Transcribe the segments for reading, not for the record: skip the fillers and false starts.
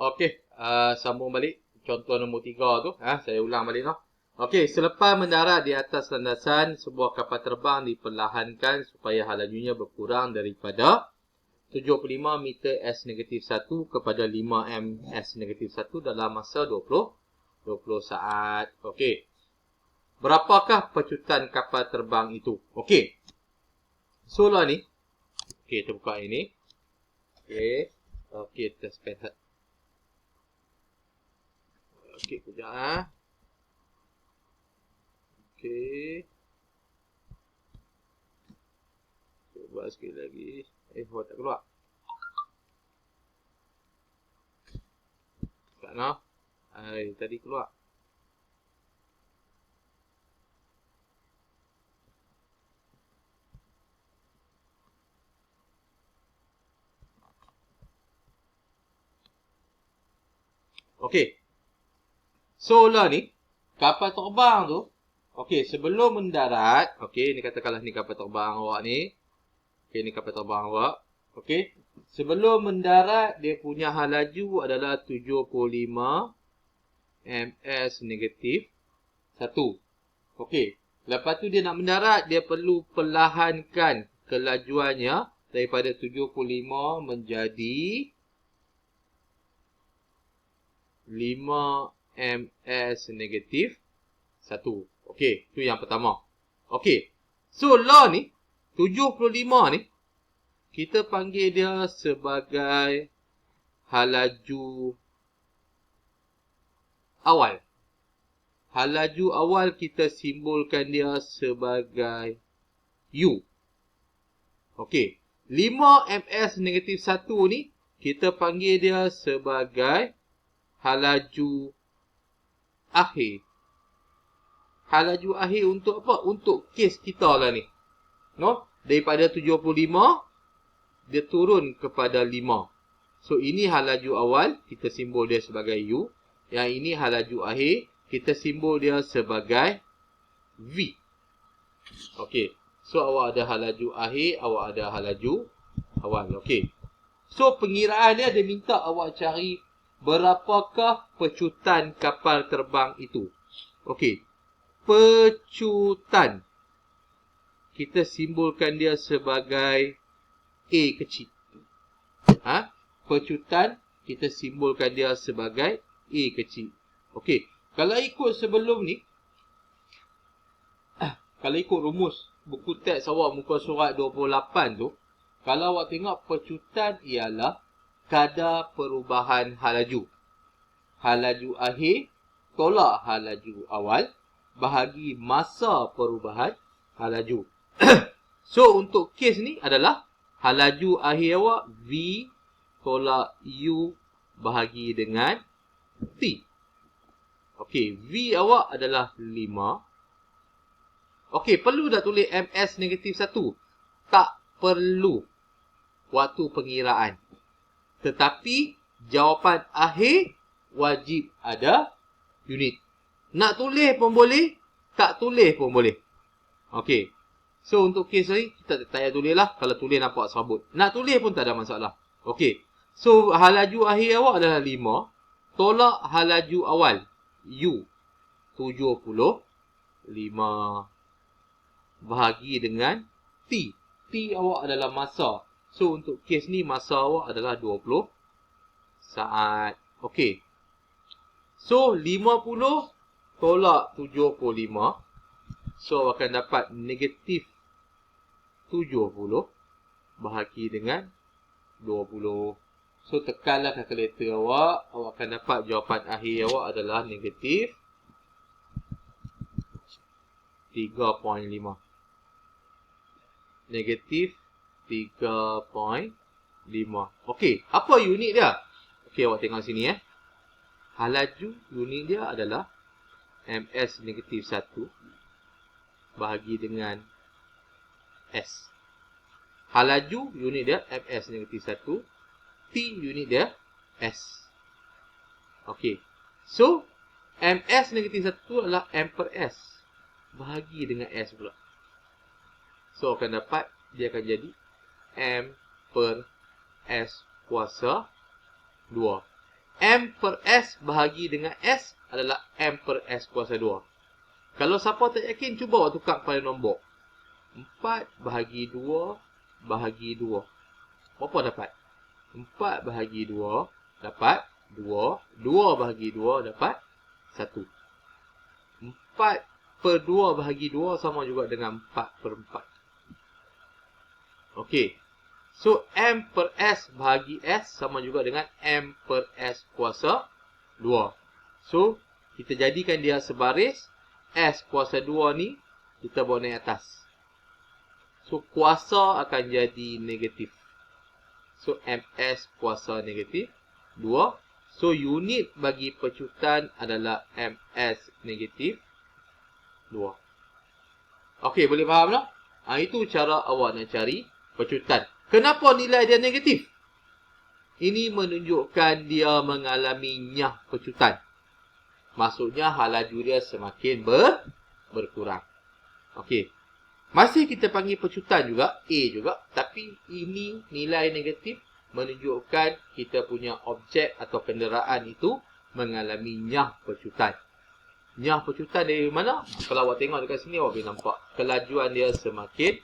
Okey, sambung balik contoh nombor 3 tu. Saya ulang balik noh. Okey, selepas mendarat di atas landasan, sebuah kapal terbang diperlahankan supaya halajunya berkurang daripada 75 meter S-1 kepada 5 m S-1 dalam masa 20 saat. Okey. Berapakah pecutan kapal terbang itu? Okey. Soalan ni. Okey, kita buka ini. Okey. Okey, kita spend. Okey, kejap. Okey. Cuba sekali lagi. Buat tak keluar. Tak nak. Tadi keluar. Okey. Soalan ni, kapal terbang tu, okey, sebelum mendarat, okey, ni katakanlah ni kapal terbang awak ni. Okey, ni kapal terbang awak. Okey. Sebelum mendarat, dia punya halaju adalah 75 ms-1. Okey. Lepas tu dia nak mendarat, dia perlu perlahankan kelajuannya daripada 75 menjadi 5 ms-1. Okey, tu yang pertama. Okey. So, law ni, 75 ni, kita panggil dia sebagai halaju awal. Halaju awal kita simbolkan dia sebagai U. Okey. 5 ms-1 ni, kita panggil dia sebagai halaju akhir. Halaju akhir untuk apa? Untuk kes kita lah ni. No? Daripada 75, dia turun kepada 5. So, ini halaju awal. Kita simbol dia sebagai U. Yang ini halaju akhir. Kita simbol dia sebagai V. Okey. So, awak ada halaju akhir. Awak ada halaju awal. Okey. So, pengiraan dia minta awak cari berapakah pecutan kapal terbang itu. Okey. Pecutan. Kita simbolkan dia sebagai A kecil. Pecutan, kita simbolkan dia sebagai A kecil. Okey. Kalau ikut sebelum ni, kalau ikut rumus buku teks awak muka surat 28 tu, kalau awak tengok pecutan ialah kadar perubahan halaju. Halaju akhir tolak halaju awal bahagi masa perubahan halaju. So, untuk kes ni adalah halaju akhir awak V tolak U bahagi dengan T. Okey, V awak adalah 5. Okey, perlu tak tulis ms-1? Tak perlu waktu pengiraan. Tetapi, jawapan akhir wajib ada unit. Nak tulis pun boleh, tak tulis pun boleh. Okey. So, untuk kes ni, kita tak payah tulis lah. Kalau tulis nampak serabut. Nak tulis pun tak ada masalah. Okey. So, halaju akhir awak adalah 5. Tolak halaju awal. U. 75. Bahagi dengan T. T awak adalah masa. So, untuk kes ni, masa awak adalah 20 saat. Okey. So, 50 tolak 75. So, akan dapat negatif 70 bahagi dengan 20. So, tekanlah kalkulator awak. Awak akan dapat jawapan akhir awak adalah negatif 3.5. Negatif 3.5. Okey, apa unit dia? Okey, awak tengok sini halaju unit dia adalah ms-1 bahagi dengan S. Halaju unit dia ms-1. T unit dia S. Okey. So, ms-1 adalah M per S. Bahagi dengan S pula. So, akan dapat, dia akan jadi M per S kuasa 2. M per S bahagi dengan S adalah M per S kuasa 2. Kalau siapa tak yakin, cuba awak tukar pada nombor. 4 bahagi 2 bahagi 2. Berapa dapat? 4 bahagi 2 dapat 2. 2 bahagi 2 dapat 1. 4 per 2 bahagi 2 sama juga dengan 4 per 4. Okey. So, M per S bahagi S sama juga dengan M per S kuasa 2. So, kita jadikan dia sebaris. S kuasa 2 ni, kita bawa naik atas. So, kuasa akan jadi negatif. So, MS kuasa negatif 2. So, unit bagi pecutan adalah MS negatif 2. Okey, boleh faham tak? Itu cara awak nak cari pecutan. Kenapa nilai dia negatif? Ini menunjukkan dia mengalami nyah pecutan. Maksudnya halaju dia semakin berkurang. Okey. Masih kita panggil pecutan juga, A juga. Tapi ini nilai negatif menunjukkan kita punya objek atau kenderaan itu mengalami nyah pecutan. Nyah pecutan dari mana? Kalau awak tengok dekat sini, awak boleh nampak. Kelajuan dia semakin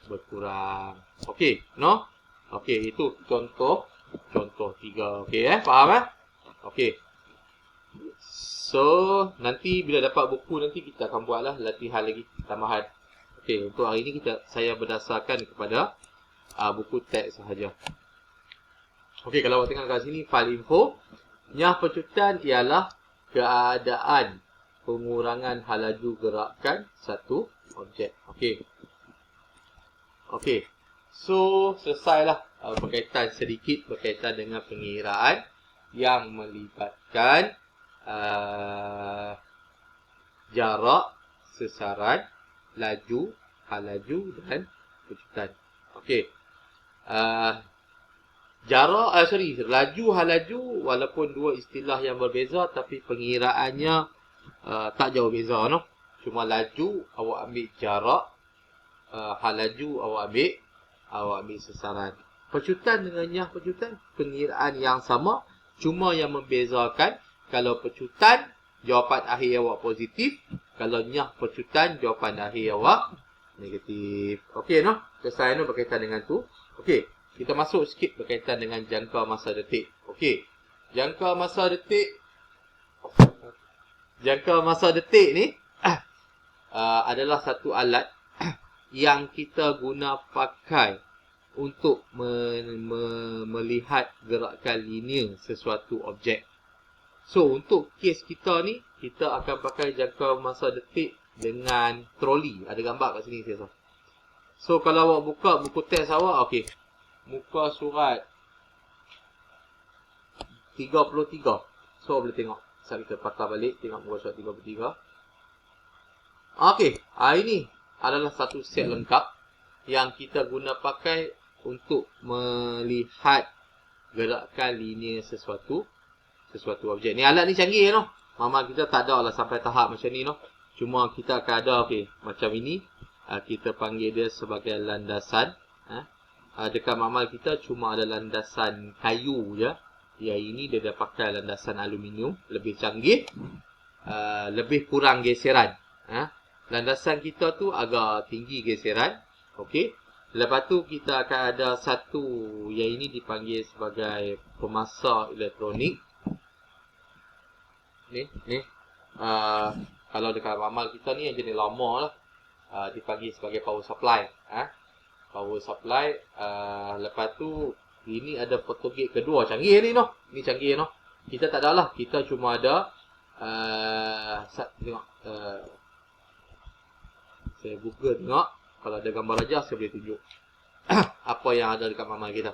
berkurang. Okey, no? Okey, itu contoh 3. Okey, faham? Okey. So, nanti bila dapat buku nanti kita akan buatlah latihan lagi tambahan. Okey, untuk hari ini saya berdasarkan kepada buku teks sahaja. Okey, kalau awak tengok kat sini file info, nyah pecutan ialah keadaan pengurangan halaju gerakan satu objek. Okey. Okey. So, selesailah sedikit berkaitan dengan pengiraan yang melibatkan jarak, sesaran, laju, halaju dan pecutan. Okey. Laju, halaju walaupun dua istilah yang berbeza tapi pengiraannya tak jauh beza, no? Cuma laju awak ambil jarak, halaju awak ambil sesaran. Pecutan dengan nyah pecutan pengiraan yang sama, cuma yang membezakan kalau pecutan jawapan akhir awak positif, kalau nyah pecutan jawapan akhir awak negatif. Okey, no? Selesai, no, berkaitan dengan tu. Okey, kita masuk sikit berkaitan dengan jangka masa detik. Okey, jangka masa detik ni adalah satu alat yang kita guna pakai untuk melihat gerakan linear sesuatu objek. So, untuk kes kita ni, kita akan pakai jangka masa detik dengan troli. Ada gambar kat sini, saya rasa. So, kalau awak buka buku teks awak, okey. Muka surat 33. So, boleh tengok. Saya kita patah balik, tengok muka surat 33. Okey, ini adalah satu set lengkap yang kita guna pakai untuk melihat gerakan linear sesuatu objek. Ni alat ni canggih, no? Mama kita tak ada lah sampai tahap macam ni, no? Cuma kita akan ada, okey, macam ini. Kita panggil dia sebagai landasan. Dekat mamal kita cuma ada landasan kayu je. Yang ini dia dah pakai landasan aluminium. Lebih canggih. Lebih kurang geseran. Landasan kita tu agak tinggi geseran. Okey. Lepas tu kita akan ada satu yang ini dipanggil sebagai pemasak elektronik. Ni. Kalau dekat ramal kita ni yang jenis lama lah. Dipanggil sebagai power supply. Power supply. Lepas tu ini ada photogate kedua. Canggih ni, no. Ni canggih, no. Kita tak ada lah. Kita cuma ada tengok. Saya Google tengok. Kalau ada gambar aja saya boleh tunjuk apa yang ada dekat mamal kita.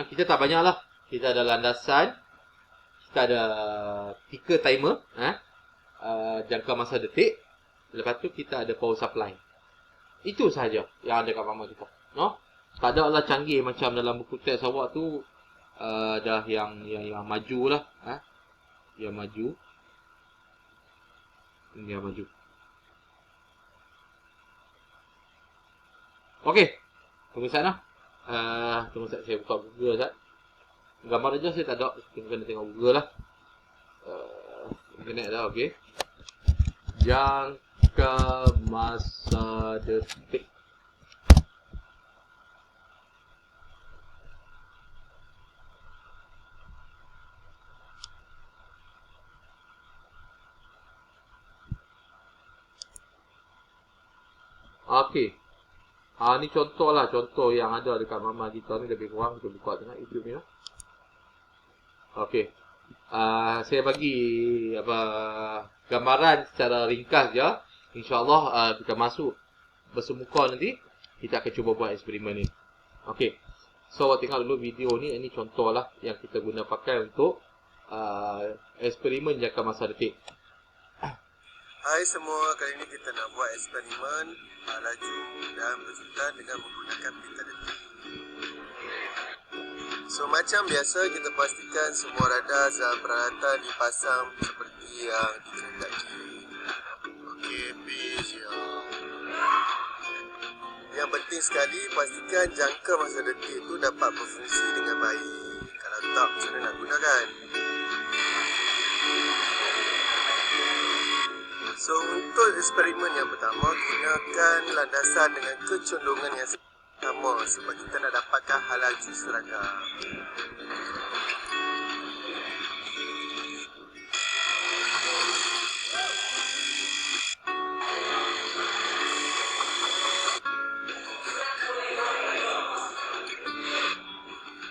Kita tak banyak lah. Kita ada landasan. Kita ada ticker timer. Jangka masa detik. Lepas tu kita ada power supply. Itu sahaja yang ada kat mamal kita, no? Tak ada lah canggih macam dalam buku teks awak tu. Dah yang maju lah. Yang maju. Yang maju. Okey. Tunggu sekejap lah. Tunggu sekejap saya buka Google sekejap. Gambar aja saya tak ada. Kita kena tengok Google lah. Internet dah, okey. Jangka masa detik. Okey. Ni contoh lah. Contoh yang ada dekat mama kita ni lebih kurang. Kita buka tengok YouTube ni lah. Okey. Saya bagi gambaran secara ringkas je. InsyaAllah kita masuk bersemuka nanti, kita akan cuba buat eksperimen ni. Okey. So, awak tengok dulu video ni. Ini contoh lah yang kita guna pakai untuk eksperimen jangka masa detik. Hai semua, kali ini kita nak buat eksperimen laju dan berjutan dengan menggunakan pita detik. So macam biasa, kita pastikan semua radar dan peralatan dipasang seperti yang dikehendaki. Okey, peace ya. Yang penting sekali, pastikan jangka masa detik itu dapat berfungsi dengan baik. Kalau tak, macam mana nak gunakan? So untuk eksperimen yang pertama, gunakan landasan dengan kecondongan yang sama sebab kita nak dapatkan hal laju seragam.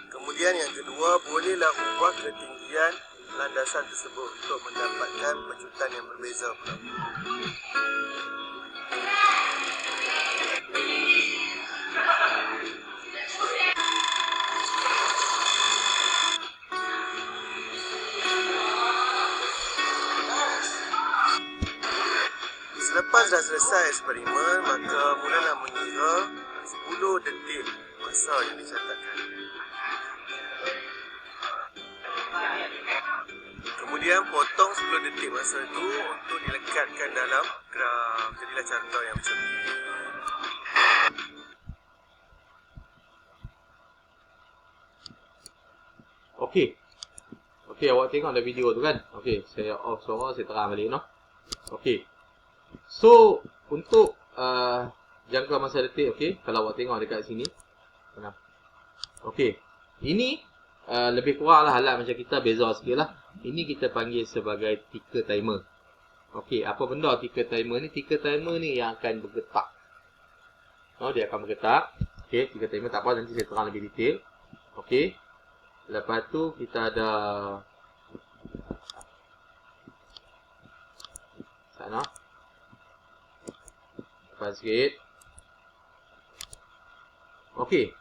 Kemudian yang kedua, bolehlah ubah ketinggian landasan tersebut untuk mendapatkan pejutan yang berbeza pula. Selepas dah selesai eksperimen, maka mulalah mengira 10 detik masa yang dicatatkan. Kemudian potong 10 detik masa itu untuk dilekatkan dalam graf. Jadilah carta yang macam ni. Okey. Okey, awak tengok ada video tu kan? Okey, saya off suara, saya terang balik no. Okey. So, untuk jangka masa detik, okey, kalau awak tengok dekat sini. Okey. Ini lebih kurang lah halat macam kita, beza sikit lah. Ini kita panggil sebagai ticker timer. Okey, apa benda ticker timer ni? Ticker timer ni yang akan bergetak. Dia akan bergetak. Okey, ticker timer tak apa, nanti saya terang lebih detail. Okey. Lepas tu kita ada sana. Lepas sikit. Okey.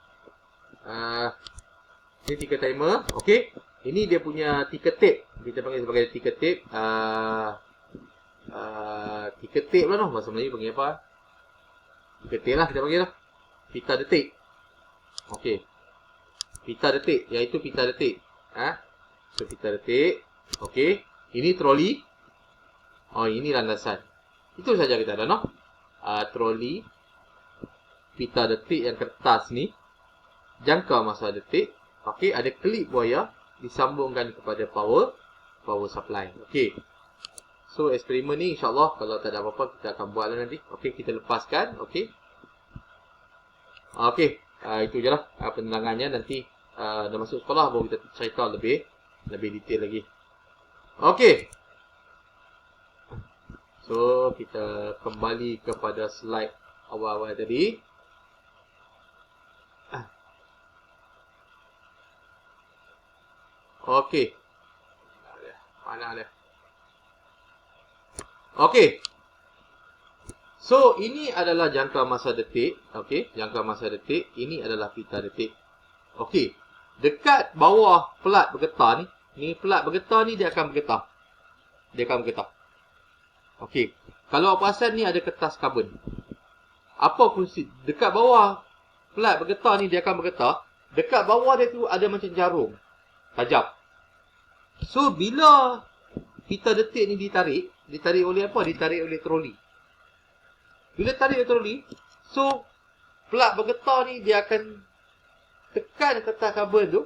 Ini ticker timer. Okey. Ini dia punya ticker tape. Kita panggil sebagai ticker tape. Ticker tape lah noh. Bahasa Melayu panggil apa? Ticker tape lah kita panggil lah. Pita detik. Okey. Pita detik. Iaitu pita detik. So, pita detik. Okey. Ini troli. Ini landasan. Itu saja kita ada noh. Troli. Pita detik yang kertas ni. Jangka masa detik. Okey. Ada klip buaya. Disambungkan kepada power supply. Okey. So, eksperimen ni insyaAllah kalau tak ada apa-apa kita akan buat nanti. Okey, kita lepaskan. Okey. Okey. Itu je lah penerangannya. Nanti dah masuk sekolah baru kita cerita lebih detail lagi. Okey. So, kita kembali kepada slide awal-awal tadi. Okey. Mana dia? Okey. So, ini adalah jangka masa detik. Okey, jangka masa detik. Ini adalah pita detik. Okey. Dekat bawah pelat bergetar ni. Ni pelat bergetar ni dia akan bergetar. Dia akan bergetar. Okey. Kalau awak perasan ni ada kertas karbon. Apa fungsi? Dekat bawah pelat bergetar ni dia akan bergetar. Dekat bawah dia tu ada macam jarum. Tajam. So, bila pita detik ni ditarik oleh apa? Ditarik oleh troli. Bila tarik oleh troli, so, pelat bergetar ni dia akan tekan kertas karbon tu.